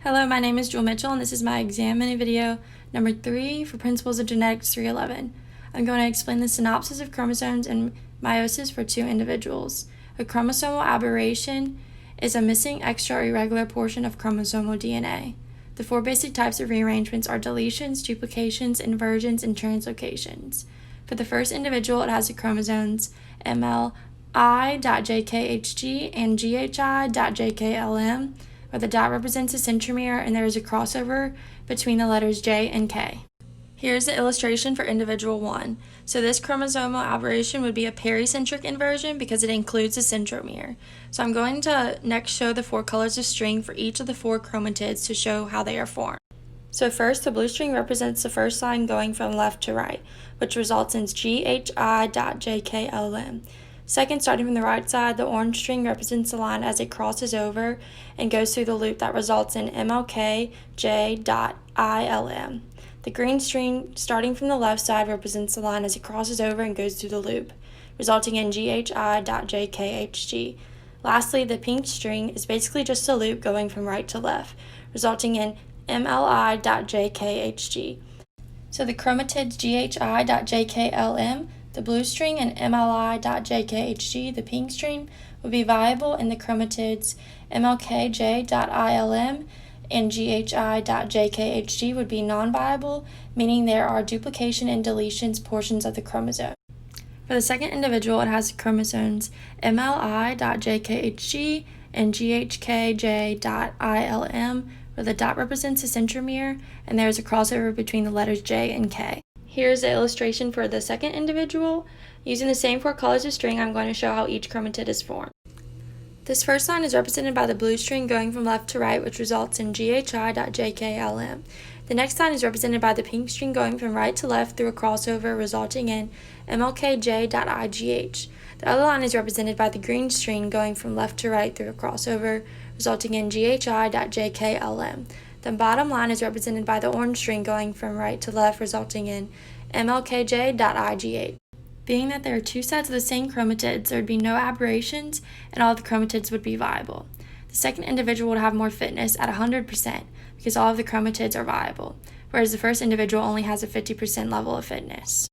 Hello, my name is Jewel Mitchell, and this is my exam mini video number 3 for Principles of Genetics 311. I'm going to explain the synopsis of chromosomes and meiosis for two individuals. A chromosomal aberration is a missing extra or irregular portion of chromosomal DNA. The four basic types of rearrangements are deletions, duplications, inversions, and translocations. For the first individual, it has the chromosomes MLI.JKHG and GHI.JKLM, where the dot represents a centromere and there is a crossover between the letters J and K. Here's the illustration for individual 1. So this chromosomal aberration would be a pericentric inversion because it includes a centromere. So I'm going to next show the 4 colors of string for each of the 4 chromatids to show how they are formed. So first, the blue string represents the first line going from left to right, which results in GHI.JKLM. Second, starting from the right side, the orange string represents the line as it crosses over and goes through the loop that results in MLKJ.ILM. The green string, starting from the left side, represents the line as it crosses over and goes through the loop, resulting in GHI.JKHG. Lastly, the pink string is basically just a loop going from right to left, resulting in MLI.JKHG. So the chromatids GHI.JKLM, the blue string, and MLI.JKHG, the pink string, would be viable, and the chromatids MLKJ.ILM and GHI.JKHG would be non-viable, meaning there are duplication and deletions portions of the chromosome. For the second individual, it has the chromosomes MLI.JKHG and GHKJ.ILM, where the dot represents a centromere and there is a crossover between the letters J and K. Here's the illustration for the second individual. Using the same 4 colors of string, I'm going to show how each chromatid is formed. This first line is represented by the blue string going from left to right, which results in GHI.JKLM. The next line is represented by the pink string going from right to left through a crossover, resulting in MLKJ.IGH. The other line is represented by the green string going from left to right through a crossover, resulting in GHI.JKLM. The bottom line is represented by the orange string going from right to left, resulting in MLKJ.IGH. Being that there are 2 sets of the same chromatids, there would be no aberrations and all of the chromatids would be viable. The second individual would have more fitness at 100% because all of the chromatids are viable, whereas the first individual only has a 50% level of fitness.